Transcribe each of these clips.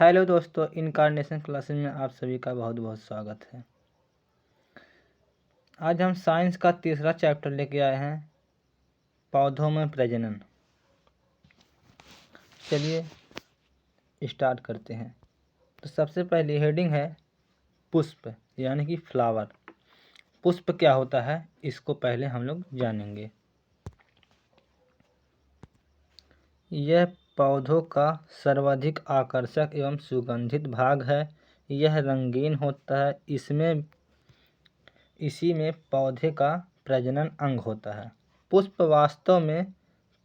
Hello दोस्तों, incarnation classes में आप सभी का बहुत बहुत स्वागत है। आज हम साइंस का तीसरा चैप्टर लेके आए हैं, पौधों में प्रजनन। चलिए स्टार्ट करते हैं। तो सबसे पहली हेडिंग है पुष्प यानी कि फ्लावर। पुष्प क्या होता है इसको पहले हम लोग जानेंगे। यह पौधों का सर्वाधिक आकर्षक एवं सुगंधित भाग है। यह रंगीन होता है। इसी में पौधे का प्रजनन अंग होता है। पुष्प वास्तव में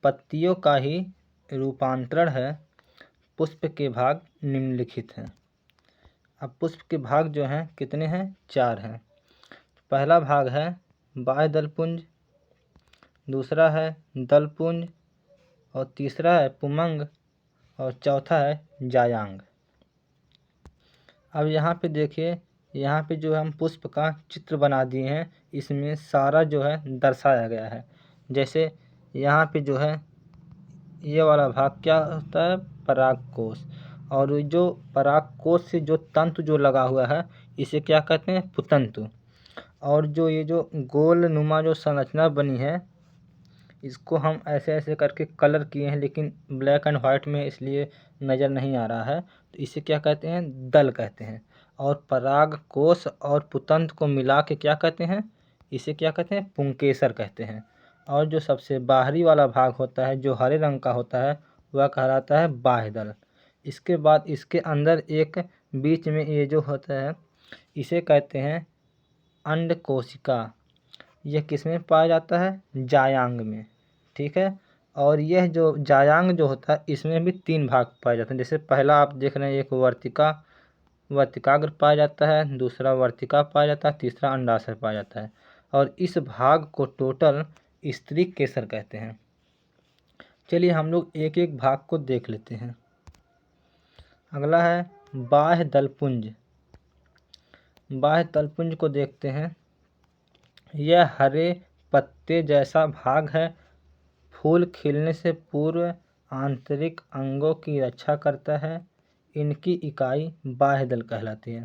पत्तियों का ही रूपांतरण है। पुष्प के भाग निम्नलिखित हैं। अब पुष्प के भाग जो हैं कितने हैं? 4 हैं। पहला भाग है बाह्य दलपुंज, दूसरा है दलपुंज, और तीसरा है पुमंग, और चौथा है जायांग। अब यहाँ पे देखिए, यहाँ पे जो हम पुष्प का चित्र बना दिए हैं, इसमें सारा जो है दर्शाया गया है। जैसे यहाँ पे जो है ये वाला भाग क्या होता है? परागकोश। और जो परागकोश से जो तंतु जो लगा हुआ है इसे क्या कहते हैं? पुतंतु। और जो ये जो गोल नुमा जो संरचना बनी है इसको हम ऐसे ऐसे करके कलर किए हैं, लेकिन ब्लैक एंड वाइट में इसलिए नज़र नहीं आ रहा है। तो इसे क्या कहते हैं? दल कहते हैं। और परागकोश और पुतंत को मिला के क्या कहते हैं? इसे क्या कहते हैं? पुंकेसर कहते हैं। और जो सबसे बाहरी वाला भाग होता है जो हरे रंग का होता है वह कहलाता है बाह्य दल। इसके बाद इसके अंदर एक बीच में ये जो होता है इसे कहते हैं अंड कोशिका। यह किस में पाया जाता है? जायांग में। ठीक है। और यह जो जायांग जो होता है इसमें भी 3 भाग पाए जाते हैं। जैसे पहला आप देख रहे हैं, एक वर्तिकाग्र पाया जाता है, दूसरा वर्तिका पाया जाता है, तीसरा अंडाशय पाया जाता है। और इस भाग को टोटल स्त्री केसर कहते हैं। चलिए हम लोग एक एक भाग को देख लेते हैं। अगला है बाह्य दलपुंज। बाह्य दलपुंज को देखते हैं। यह हरे पत्ते जैसा भाग है। फूल खिलने से पूर्व आंतरिक अंगों की रक्षा करता है। इनकी इकाई बाह्य दल कहलाती है।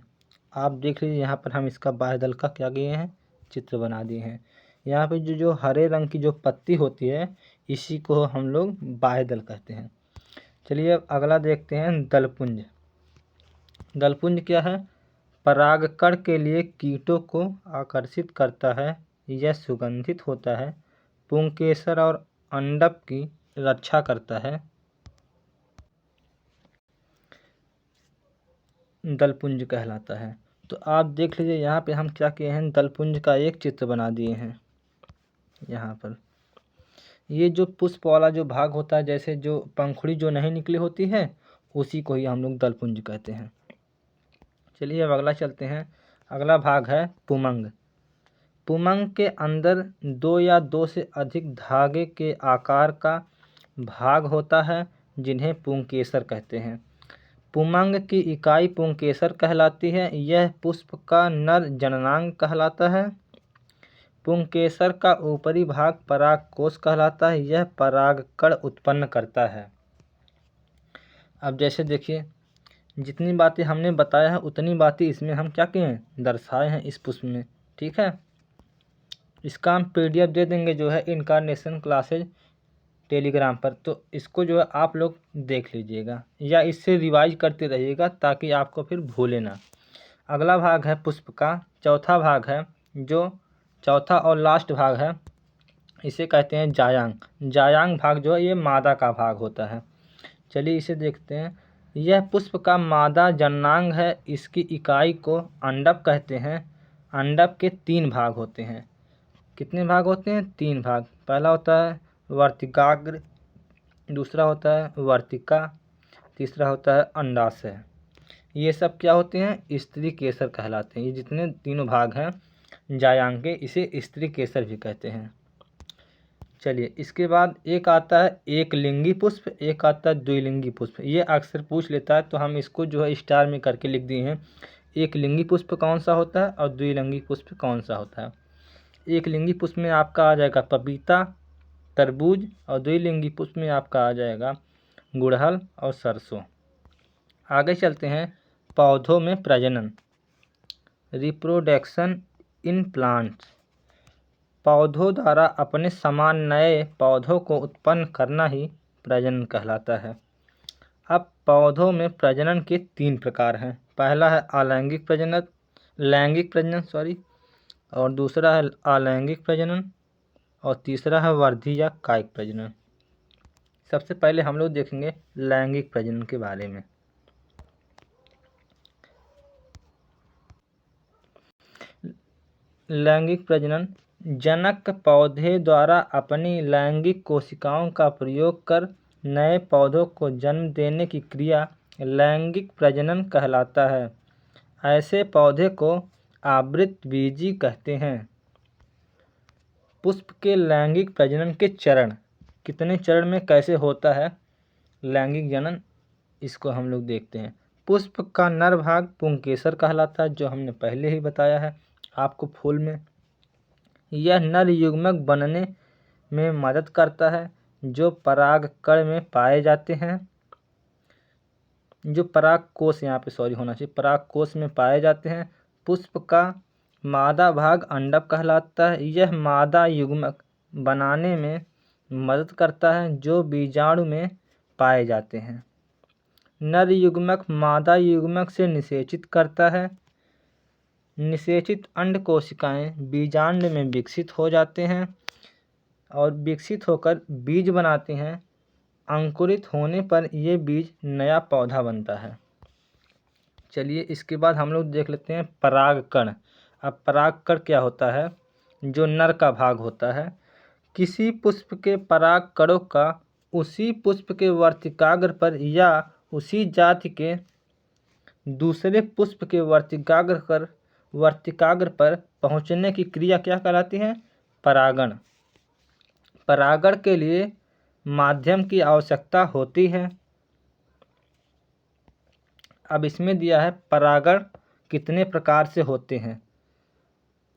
आप देख लीजिए, यहाँ पर हम इसका बाह्य दल का क्या किए हैं? चित्र बना दिए हैं। यहाँ पे जो हरे रंग की जो पत्ती होती है इसी को हम लोग बाह्य दल कहते हैं। चलिए अब अगला देखते हैं दलपुंज। दलपुंज क्या है? परागकण के लिए कीटों को आकर्षित करता है। यह सुगंधित होता है। पुंकेसर और अंडक की रक्षा करता है। दलपुंज कहलाता है। तो आप देख लीजिए, यहाँ पे हम क्या किए हैं? दलपुंज का एक चित्र बना दिए हैं। यहाँ पर ये जो पुष्प वाला जो भाग होता है, जैसे जो पंखुड़ी जो नहीं निकली होती है उसी को ही हम लोग दलपुंज कहते हैं। चलिए अब अगला चलते हैं। अगला भाग है पुमंग। पुमंग के अंदर 2 या 2 से अधिक धागे के आकार का भाग होता है जिन्हें पुंकेसर कहते हैं। पुमंग की इकाई पुंकेसर कहलाती है। यह पुष्प का नर जननांग कहलाता है। पुंकेसर का ऊपरी भाग परागकोश कहलाता है। यह परागकण उत्पन्न करता है। अब जैसे देखिए, जितनी बातें हमने बताया है उतनी बातें इसमें हम क्या किए हैं? दर्शाए हैं इस पुष्प में। ठीक है। इसका हम PDF दे देंगे जो है इनकार्नेशन क्लासेज टेलीग्राम पर। तो इसको जो है आप लोग देख लीजिएगा या इससे रिवाइज करते रहिएगा ताकि आपको फिर भूले ना। अगला भाग है पुष्प का चौथा भाग है, जो चौथा और लास्ट भाग है इसे कहते हैं जायांग। जायांग भाग जो है ये मादा का भाग होता है। चलिए इसे देखते हैं। यह पुष्प का मादा जननांग है। इसकी इकाई को अंडक कहते हैं। अंडक के 3 भाग होते हैं। कितने भाग होते हैं? 3 भाग। पहला होता है वर्तिकाग्र, दूसरा होता है वर्तिका, तीसरा होता है अंडाशय। ये सब क्या होते हैं? स्त्री केसर कहलाते हैं। ये जितने तीनों भाग हैं जायांग के इसे स्त्री केसर भी कहते हैं। चलिए इसके बाद एक आता है एक लिंगी पुष्प, एक आता है द्विलिंगी पुष्प। ये अक्सर पूछ लेता है तो हम इसको जो है स्टार में करके लिख दिए हैं। एक लिंगी पुष्प कौन सा होता है और द्विलिंगी पुष्प कौन सा होता है? एक लिंगी पुष्प में आपका आ जाएगा पपीता, तरबूज, और द्विलिंगी पुष्प में आपका आ जाएगा गुड़हल और सरसों। आगे चलते हैं। पौधों में प्रजनन, रिप्रोडक्शन इन प्लांट्स। पौधों द्वारा अपने समान नए पौधों को उत्पन्न करना ही प्रजनन कहलाता है। अब पौधों में प्रजनन के 3 प्रकार हैं। पहला है लैंगिक प्रजनन और दूसरा है अलैंगिक प्रजनन और तीसरा है वर्धी या कायिक प्रजनन। सबसे पहले हम लोग देखेंगे लैंगिक प्रजनन के बारे में। लैंगिक प्रजनन, जनक पौधे द्वारा अपनी लैंगिक कोशिकाओं का प्रयोग कर नए पौधों को जन्म देने की क्रिया लैंगिक प्रजनन कहलाता है। ऐसे पौधे को आवृतबीजी कहते हैं। पुष्प के लैंगिक प्रजनन के चरण, कितने चरण में कैसे होता है लैंगिक जनन, इसको हम लोग देखते हैं। पुष्प का नर भाग पुंकेसर कहलाता है, जो हमने पहले ही बताया है आपको फूल में। यह नर युग्मक बनने में मदद करता है, जो परागकण में पाए जाते हैं, जो परागकोश यहाँ पे होना चाहिए, परागकोश में पाए जाते हैं। पुष्प का मादा भाग अंडक कहलाता है। यह मादा युग्मक बनाने में मदद करता है, जो बीजाणु में पाए जाते हैं। नर युग्मक मादा युग्मक से निषेचित करता है। निषेचित अंड कोशिकाएं बीजांड में विकसित हो जाते हैं और विकसित होकर बीज बनाते हैं। अंकुरित होने पर ये बीज नया पौधा बनता है। चलिए इसके बाद हम लोग देख लेते हैं परागकण। अब परागकण क्या होता है, जो नर का भाग होता है। किसी पुष्प के परागकणों का उसी पुष्प के वर्तिकाग्र पर या उसी जाति के दूसरे पुष्प के वर्तिकाग्र पर पहुँचने की क्रिया क्या कहलाती है, परागण। परागण के लिए माध्यम की आवश्यकता होती है। अब इसमें दिया है परागण कितने प्रकार से होते हैं।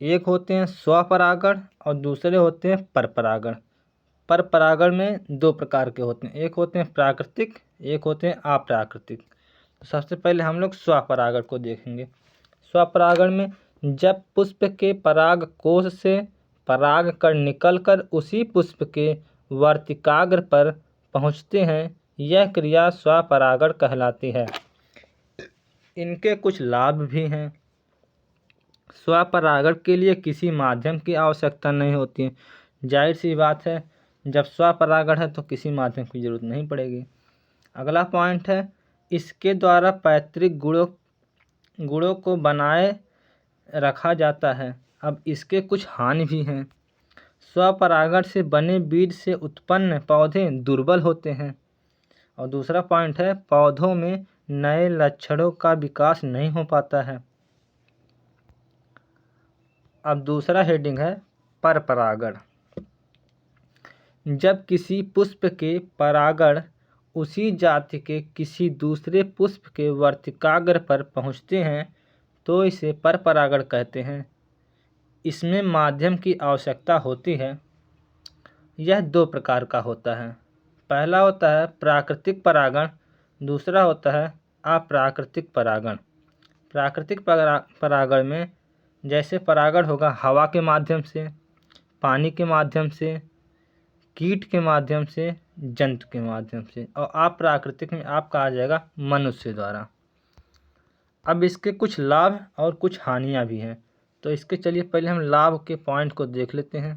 एक होते हैं स्वपरागण और दूसरे होते हैं परपरागण। परपरागण में 2 प्रकार के होते हैं, एक होते हैं प्राकृतिक, एक होते हैं अप्राकृतिक। तो सबसे पहले हम लोग स्वपरागण को देखेंगे। स्वपरागण में जब पुष्प के परागकोश से परागकण निकलकर उसी पुष्प के वर्तिकाग्र पर पहुँचते हैं, यह क्रिया स्वपरागण कहलाती है। इनके कुछ लाभ भी हैं। स्वपरागण के लिए किसी माध्यम की आवश्यकता नहीं होती है। जाहिर सी बात है, जब स्वपरागण है तो किसी माध्यम की जरूरत नहीं पड़ेगी। अगला पॉइंट है, इसके द्वारा पैतृक गुणों को बनाए रखा जाता है। अब इसके कुछ हानि भी हैं। स्वपरागण से बने बीज से उत्पन्न पौधे दुर्बल होते हैं। और दूसरा पॉइंट है, पौधों में नए लक्षणों का विकास नहीं हो पाता है। अब दूसरा हेडिंग है परपरागण। जब किसी पुष्प के परागण उसी जाति के किसी दूसरे पुष्प के वर्तिकाग्र पर पहुँचते हैं तो इसे परपरागण कहते हैं। इसमें माध्यम की आवश्यकता होती है। यह 2 प्रकार का होता है। पहला होता है प्राकृतिक परागण, दूसरा होता है अप्राकृतिक परागण। प्राकृतिक परागण में जैसे परागण होगा हवा के माध्यम से, पानी के माध्यम से, कीट के माध्यम से, जंतु के माध्यम से, और अप्राकृतिक में आपका आ जाएगा मनुष्य द्वारा। अब इसके कुछ लाभ और कुछ हानियां भी हैं, तो इसके चलिए पहले हम लाभ के पॉइंट को देख लेते हैं।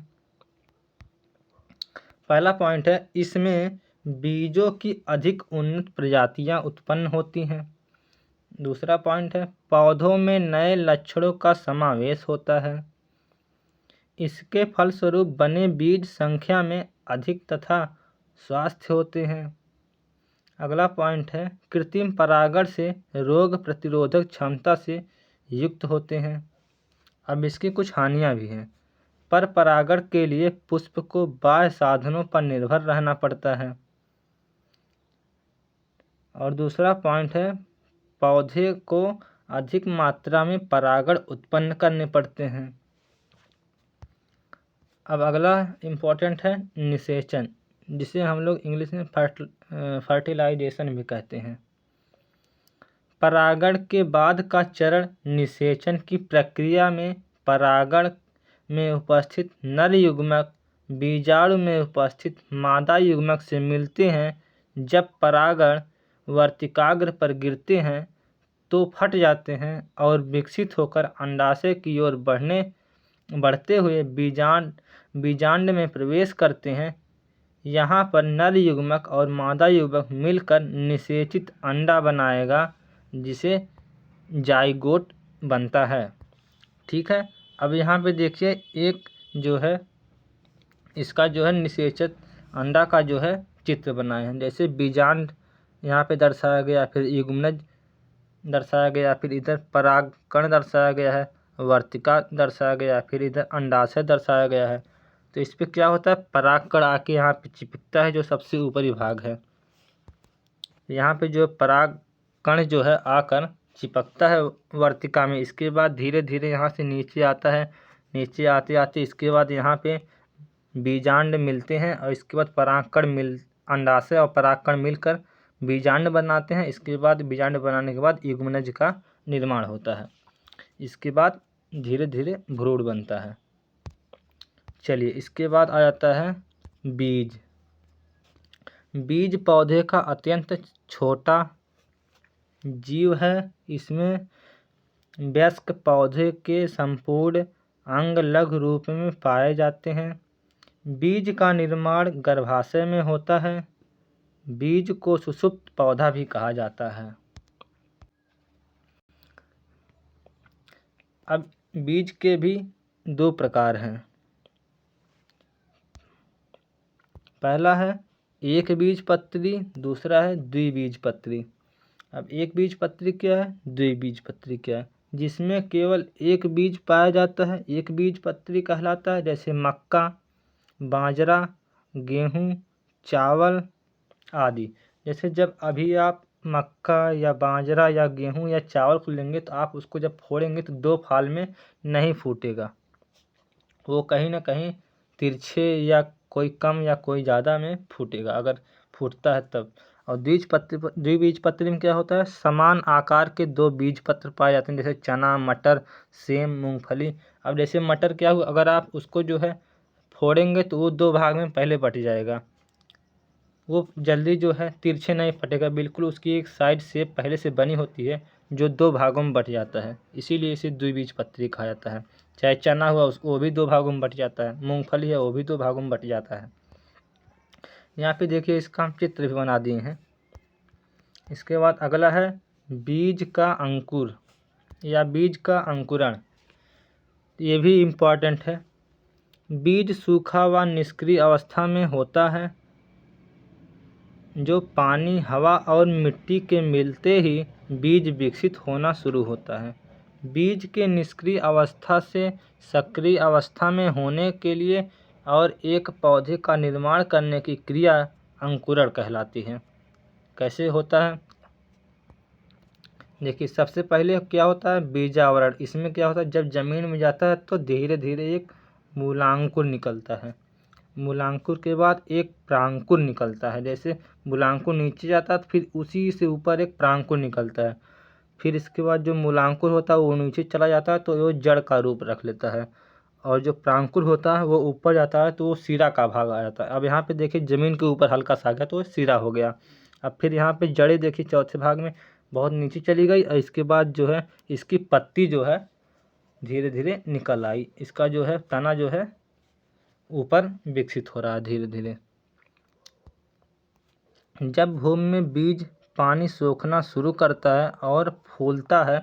पहला पॉइंट है, इसमें बीजों की अधिक उन्नत प्रजातियां उत्पन्न होती हैं। दूसरा पॉइंट है, पौधों में नए लक्षणों का समावेश होता है। इसके फलस्वरूप बने बीज संख्या में अधिक तथा स्वास्थ्य होते हैं। अगला पॉइंट है, कृत्रिम परागण से रोग प्रतिरोधक क्षमता से युक्त होते हैं। अब इसकी कुछ हानियां भी हैं। पर परागण के लिए पुष्प को बाह्य साधनों पर निर्भर रहना पड़ता है। और दूसरा पॉइंट है, पौधे को अधिक मात्रा में परागण उत्पन्न करने पड़ते हैं। अब अगला इम्पोर्टेंट है निषेचन, जिसे हम लोग इंग्लिश में फर्टिलाइजेशन भी कहते हैं। परागण के बाद का चरण निषेचन की प्रक्रिया में परागण में उपस्थित नर युग्मक बीजाणु में उपस्थित मादा युग्मक से मिलते हैं। जब परागण वर्तिकाग्र पर गिरते हैं तो फट जाते हैं और विकसित होकर अंडाशय की ओर बढ़ते हुए बीजांड में प्रवेश करते हैं। यहाँ पर नर युग्मक और मादा युग्मक मिलकर निषेचित अंडा बनाएगा, जिसे जाइगोट बनता है। ठीक है, अब यहाँ पे देखिए एक जो है इसका जो है निषेचित अंडा का जो है चित्र बनाए हैं। जैसे बीजांड यहाँ पे दर्शाया गया, फिर युग्मनज दर्शाया गया, फिर इधर परागकण दर्शाया गया है, वर्तिका दर्शाया गया, फिर इधर अंडाशय दर्शाया गया है। तो इस पर क्या होता है, परागकण आके यहाँ पे चिपकता है, जो सबसे ऊपरी भाग है। यहाँ पे जो परागकण जो है आकर चिपकता है वर्तिका में। इसके बाद धीरे धीरे यहाँ से नीचे आता है। नीचे आते आते इसके बाद यहाँ पे बीजांड मिलते हैं और इसके बाद परागकण अंडाशय और परागकण मिलकर बीजांड बनाते हैं। इसके बाद बीजांड बनाने के बाद युग्मनज का निर्माण होता है। इसके बाद धीरे धीरे भ्रूण बनता है। चलिए, इसके बाद आ जाता है बीज। बीज पौधे का अत्यंत छोटा जीव है। इसमें वयस्क पौधे के संपूर्ण अंग लघु रूप में पाए जाते हैं। बीज का निर्माण गर्भाशय में होता है। बीज को सुषुप्त पौधा भी कहा जाता है। अब बीज के भी दो प्रकार हैं। पहला है एक बीजपत्री, दूसरा है द्विबीजपत्री। अब एक बीजपत्री क्या है, द्विबीजपत्री क्या है? जिसमें केवल एक बीज पाया जाता है, एक बीजपत्री कहलाता है। जैसे मक्का, बाजरा, गेहूँ, चावल आदि। जैसे जब अभी आप मक्का या बाजरा या गेहूँ या चावल को लेंगे तो आप उसको जब फोड़ेंगे तो दो फाल में नहीं फूटेगा, वो कहीं ना कहीं तिरछे या कोई कम या कोई ज़्यादा में फूटेगा, अगर फूटता है तब। और द्विबीजपत्री में क्या होता है, समान आकार के दो बीज पत्र पाए जाते हैं, जैसे चना, मटर, सेम, मूंगफली। अब जैसे मटर क्या हुआ, अगर आप उसको जो है फोड़ेंगे तो वो दो भाग में पहले बट जाएगा, वो जल्दी जो है तिरछे नहीं फटेगा, बिल्कुल उसकी एक साइड शेप पहले से बनी होती है जो दो भागों में बट जाता है, इसीलिए इसे द्विबीजपत्री कहा जाता है। चाहे चना हुआ वो भी दो भागों में बट जाता है, मूंगफली है वो भी दो भागों में बट जाता है। यहाँ पे देखिए इसका हम चित्र भी बना दिए हैं। इसके बाद अगला है बीज का अंकुर या बीज का अंकुरण। ये भी इम्पॉर्टेंट है। बीज सूखा व निष्क्रिय अवस्था में होता है, जो पानी, हवा और मिट्टी के मिलते ही बीज विकसित होना शुरू होता है। बीज के निष्क्रिय अवस्था से सक्रिय अवस्था में होने के लिए और एक पौधे का निर्माण करने की क्रिया अंकुरण कहलाती है। कैसे होता है, देखिए सबसे पहले क्या होता है, बीजावरण। इसमें क्या होता है, जब जमीन में जाता है तो धीरे धीरे एक मूलांकुर निकलता है। मूलांकुर के बाद एक प्रांकुर निकलता है। जैसे मूलांकुर नीचे जाता है तो फिर उसी से ऊपर एक प्रांकुर निकलता है। फिर इसके बाद जो मूलांकुर होता है वो नीचे चला जाता है तो वो जड़ का रूप रख लेता है, और जो प्रांकुर होता है वो ऊपर जाता है तो वो सिरा का भाग आ जाता है। अब यहाँ पे देखिए ज़मीन के ऊपर हल्का सा आ गया तो वो सिरा हो गया। अब फिर यहाँ पे जड़ें देखिए चौथे भाग में बहुत नीचे चली गई, और इसके बाद जो है इसकी पत्ती जो है धीरे धीरे निकल आई। इसका जो है तना जो है ऊपर विकसित हो रहा है धीरे धीरे। जब भूमि में बीज पानी सोखना शुरू करता है और फूलता है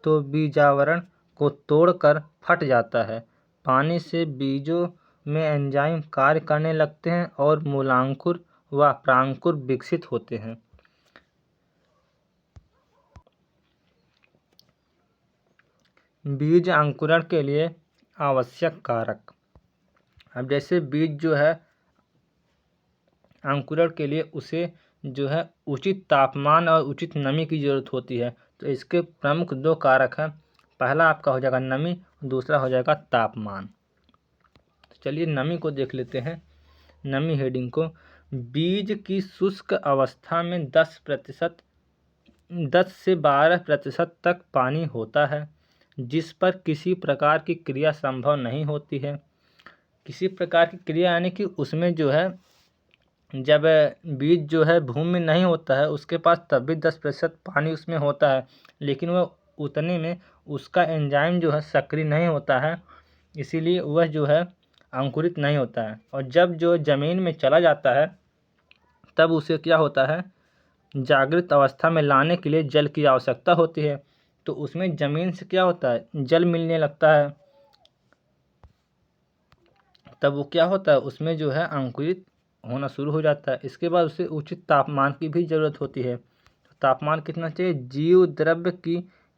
तो बीजावरण को तोड़कर फट जाता है। पानी से बीजों में एंजाइम कार्य करने लगते हैं और मूलांकुर व प्रांकुर विकसित होते हैं। बीज अंकुरण के लिए आवश्यक कारक। अब जैसे बीज जो है अंकुरण के लिए उसे जो है उचित तापमान और उचित नमी की ज़रूरत होती है। तो इसके प्रमुख दो कारक हैं। पहला आपका हो जाएगा नमी, दूसरा हो जाएगा तापमान। तो चलिए नमी को देख लेते हैं। नमी हेडिंग को, बीज की शुष्क अवस्था में 10% 10 से 12% तक पानी होता है, जिस पर किसी प्रकार की क्रिया संभव नहीं होती है। किसी प्रकार की क्रिया यानी कि उसमें जो है जब बीज जो है भूमि में नहीं होता है उसके पास तब भी 10% पानी उसमें होता है, लेकिन वह उतने में उसका एंजाइम जो है सक्रिय नहीं होता है, इसीलिए वह जो है अंकुरित नहीं होता है। और जब जो ज़मीन में चला जाता है तब उसे क्या होता है, जागृत अवस्था में लाने के लिए जल की आवश्यकता होती है। तो उसमें ज़मीन से क्या होता है, जल मिलने लगता है, तब वो क्या होता है, उसमें जो है अंकुरित होना शुरू हो जाता है। इसके बाद उसे उचित तापमान की भी ज़रूरत होती है। तापमान कितना चाहिए, जीव द्रव्य की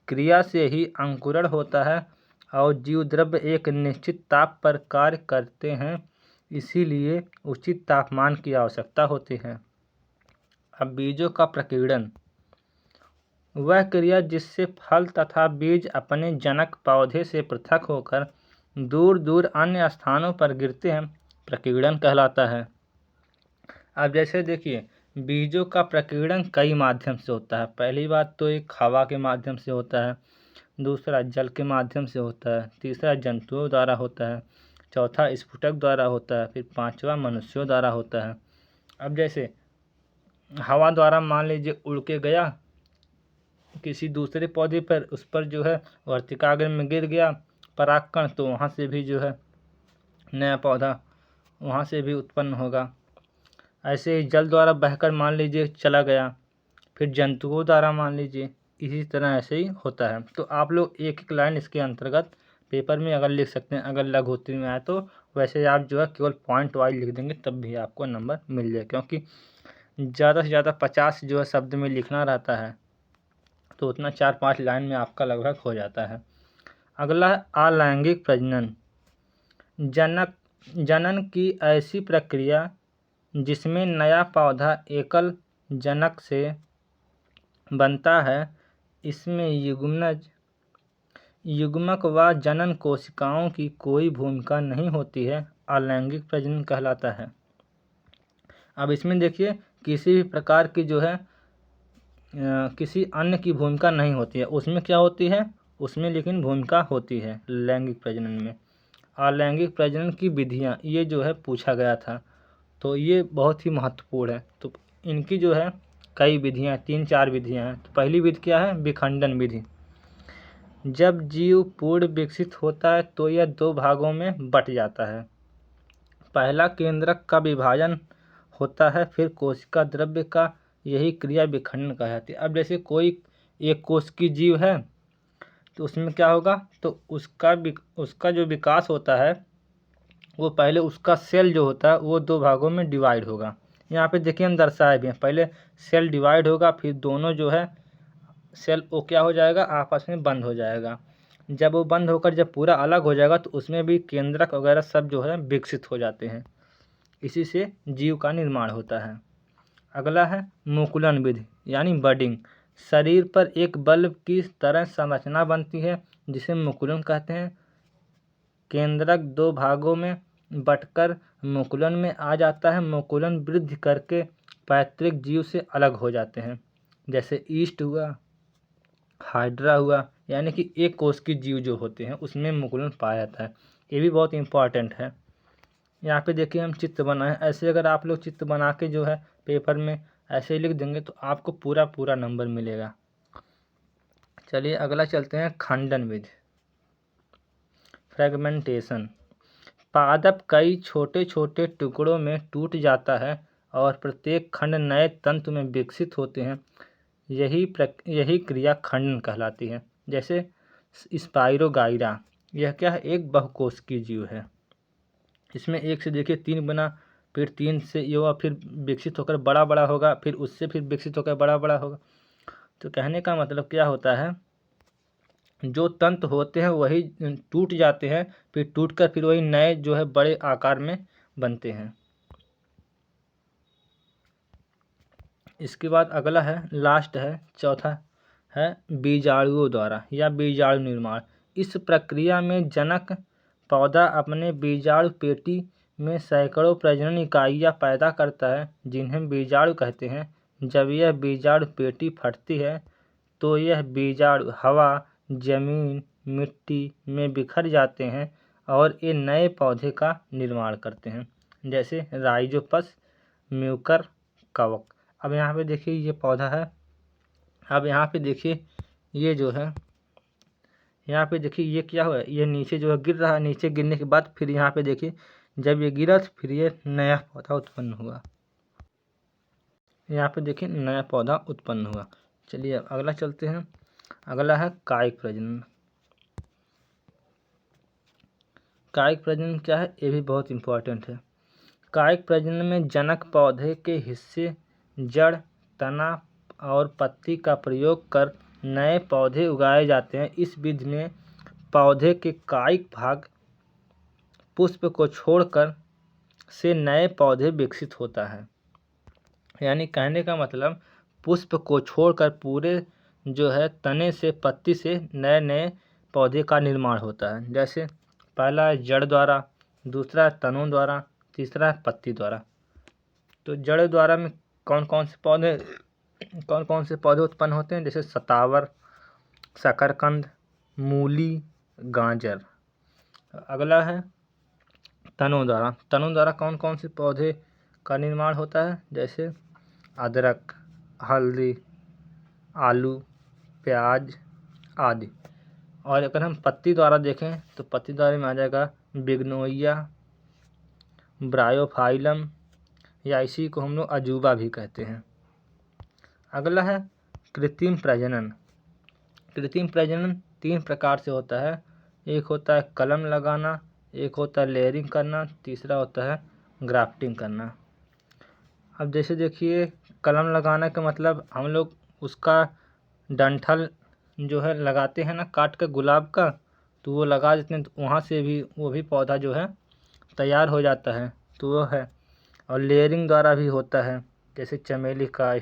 क्रिया से ही अंकुरण होता है और जीव द्रव्य एक निश्चित ताप पर कार्य करते हैं, इसीलिए उचित तापमान की आवश्यकता होती है। अब बीजों का प्रकीर्णन, वह क्रिया जिससे फल तथा बीज अपने जनक पौधे से पृथक होकर दूर दूर अन्य स्थानों पर गिरते हैं, प्रकीर्णन कहलाता है। अब जैसे देखिए, बीजों का प्रकीर्णन कई माध्यम से होता है। पहली बात तो एक हवा के माध्यम से होता है, दूसरा जल के माध्यम से होता है, तीसरा जंतुओं द्वारा होता है, चौथा स्फुटक द्वारा होता है, फिर पांचवा मनुष्यों द्वारा होता है। अब जैसे हवा द्वारा मान लीजिए उड़ के गया किसी दूसरे पौधे पर, उस पर जो है वर्तिकाग्र में गिर गया परागकण, तो वहाँ से भी जो है नया पौधा वहाँ से भी उत्पन्न होगा। ऐसे ही जल द्वारा बहकर मान लीजिए चला गया, फिर जंतुओं द्वारा मान लीजिए, इसी तरह ऐसे ही होता है। तो आप लोग एक एक लाइन इसके अंतर्गत पेपर में अगर लिख सकते हैं, अगर लघुत्तरी में आए तो। वैसे आप जो है केवल पॉइंट वाइज लिख देंगे तब भी आपको नंबर मिल जाए, क्योंकि ज़्यादा से ज़्यादा 50 जो है शब्द में लिखना रहता है, तो उतना 4-5 लाइन में आपका लगभग हो जाता है। अगला है अलैंगिक प्रजनन। जनन की ऐसी प्रक्रिया जिसमें नया पौधा एकल जनक से बनता है, इसमें युग्मक व जनन कोशिकाओं की कोई भूमिका नहीं होती है, अलैंगिक प्रजनन कहलाता है। अब इसमें देखिए किसी भी प्रकार की जो है किसी अन्य की भूमिका नहीं होती है, उसमें क्या होती है, उसमें लेकिन भूमिका होती है लैंगिक प्रजनन में। अलैंगिक प्रजनन की विधियाँ ये जो है पूछा गया था, तो ये बहुत ही महत्वपूर्ण है। तो इनकी जो है कई विधियाँ, 3-4 विधियाँ हैं। तो पहली विधि क्या है, विखंडन विधि। जब जीव पूर्ण विकसित होता है तो यह 2 भागों में बट जाता है। पहला केंद्रक का विभाजन होता है, फिर कोशिका द्रव्य का यही क्रिया विखंडन कहलाती है। अब जैसे कोई एक कोश की जीव है तो उसमें क्या होगा, तो उसका जो विकास होता है वो पहले उसका सेल जो होता है वो 2 भागों में डिवाइड होगा। यहाँ पे देखिए हम दर्शाए भी हैं, पहले सेल डिवाइड होगा, फिर दोनों जो है सेल वो क्या हो जाएगा, आपस में बंद हो जाएगा। जब वो बंद होकर जब पूरा अलग हो जाएगा तो उसमें भी केंद्रक वगैरह सब जो है विकसित हो जाते हैं, इसी से जीव का निर्माण होता है। अगला है मुकुलन विधि यानी बडिंग। शरीर पर एक बल्ब की तरह संरचना बनती है जिसे मुकुलन कहते हैं। केंद्रक 2 भागों में बटकर मुकुलन में आ जाता है। मुकुलन वृद्धि करके पैतृक जीव से अलग हो जाते हैं, जैसे ईस्ट हुआ, हाइड्रा हुआ, यानी कि एक कोश की जीव जो होते हैं उसमें मुकुलन पाया जाता है। ये भी बहुत इंपॉर्टेंट है। यहाँ पे देखिए हम चित्र बनाए, ऐसे अगर आप लोग चित्र बना के जो है पेपर में ऐसे ही लिख देंगे तो आपको पूरा नंबर मिलेगा। चलिए अगला चलते हैं खंडन विधि, फ्रेगमेंटेशन। पादप कई छोटे छोटे टुकड़ों में टूट जाता है और प्रत्येक खंड नए तंतु में विकसित होते हैं, यही क्रिया खंडन कहलाती है। जैसे स्पाइरोगाइरा, यह क्या है, एक बहुकोशिकीय जीव है। इसमें एक से देखिए 3 बना, फिर 3 से ये हुआ, फिर विकसित होकर बड़ा बड़ा होगा, फिर उससे फिर विकसित होकर बड़ा बड़ा होगा। तो कहने का मतलब क्या होता है, जो तंतु होते हैं वही टूट जाते हैं, फिर टूटकर फिर वही नए जो है बड़े आकार में बनते हैं। इसके बाद अगला है, लास्ट है, चौथा है बीजाणुओं द्वारा या बीजाणु निर्माण। इस प्रक्रिया में जनक पौधा अपने बीजाणु पेटी में सैकड़ों प्रजनन इकाइयाँ पैदा करता है जिन्हें बीजाणु कहते हैं। जब यह बीजाणु पेटी फटती है तो यह बीजाणु हवा, जमीन, मिट्टी में बिखर जाते हैं और ये नए पौधे का निर्माण करते हैं, जैसे राइजोपस, म्यूकर, कवक। अब यहाँ पे देखिए ये पौधा है। अब यहाँ पे देखिए ये जो है, यहाँ पे देखिए ये क्या हुआ है, ये नीचे जो है गिर रहा है। नीचे गिरने के बाद फिर यहाँ पे देखिए जब ये गिरा तो फिर ये नया पौधा उत्पन्न हुआ। यहाँ पे देखिए नया पौधा उत्पन्न हुआ। चलिए अब अगला चलते हैं। अगला है कायिक प्रजनन। कायिक प्रजनन क्या है, ये भी बहुत इम्पोर्टेंट है। कायिक प्रजनन में जनक पौधे के हिस्से, जड़, तना और पत्ती का प्रयोग कर नए पौधे उगाए जाते हैं। इस विधि में पौधे के कायिक भाग पुष्प को छोड़कर से नए पौधे विकसित होता है। यानी कहने का मतलब पुष्प को छोड़कर पूरे जो है तने से, पत्ती से नए नए पौधे का निर्माण होता है। जैसे पहला है जड़ द्वारा, दूसरा है तनों द्वारा, तीसरा है पत्ती द्वारा। तो जड़ द्वारा में कौन कौन से पौधे उत्पन्न होते हैं, जैसे सतावर, शकरकंद, मूली, गाजर। अगला है तनों द्वारा। तनों द्वारा कौन कौन से पौधे का निर्माण होता है, जैसे अदरक, हल्दी, आलू, प्याज आदि। और अगर हम पत्ती द्वारा देखें तो पत्ती द्वारा में आ जाएगा बिग्नोइया, ब्रायोफाइलम, या इसी को हम लोग अजूबा भी कहते हैं। अगला है कृत्रिम प्रजनन। कृत्रिम प्रजनन 3 प्रकार से होता है। एक होता है कलम लगाना, एक होता है लेयरिंग करना, तीसरा होता है ग्राफ्टिंग करना। अब जैसे देखिए कलम लगाना का मतलब हम लोग उसका डंठल जो है लगाते हैं ना, काट कर गुलाब का, तो वो लगा देते हैं, तो वहाँ से भी वो भी पौधा जो है तैयार हो जाता है, तो वो है। और लेयरिंग द्वारा भी होता है, जैसे चमेली का,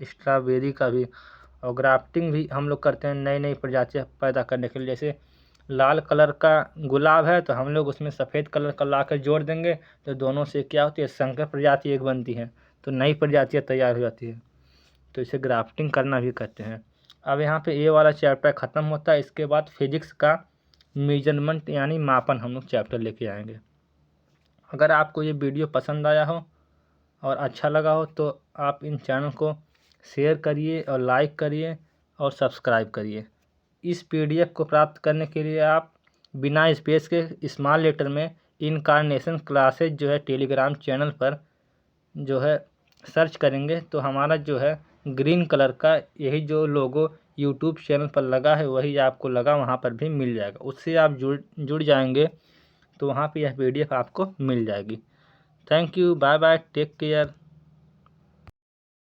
स्ट्रॉबेरी का भी। और ग्राफ्टिंग भी हम लोग करते हैं नई नई प्रजातियाँ पैदा करने के लिए। जैसे लाल कलर का गुलाब है तो हम लोग उसमें सफ़ेद कलर का ला कर जोड़ देंगे, तो दोनों से क्या होती है, संकर प्रजाति एक बनती है, तो नई प्रजातियाँ तैयार हो जाती है। तो इसे ग्राफ्टिंग करना भी कहते हैं। अब यहाँ पे ये वाला चैप्टर ख़त्म होता है। इसके बाद फिजिक्स का मेजरमेंट यानी मापन हम लोग चैप्टर लेके आएंगे। अगर आपको ये वीडियो पसंद आया हो और अच्छा लगा हो तो आप इन चैनल को शेयर करिए और लाइक करिए और सब्सक्राइब करिए। इस PDF को प्राप्त करने के लिए आप बिना स्पेस के स्मॉल लेटर में इनकार्नेशन क्लासेज जो है टेलीग्राम चैनल पर जो है सर्च करेंगे तो हमारा जो है ग्रीन कलर का यही जो लोगो यूट्यूब चैनल पर लगा है वही आपको लगा वहाँ पर भी मिल जाएगा। उससे आप जुड़ जाएंगे तो वहाँ पे यह PDF आपको मिल जाएगी। Thank you, bye bye, take care.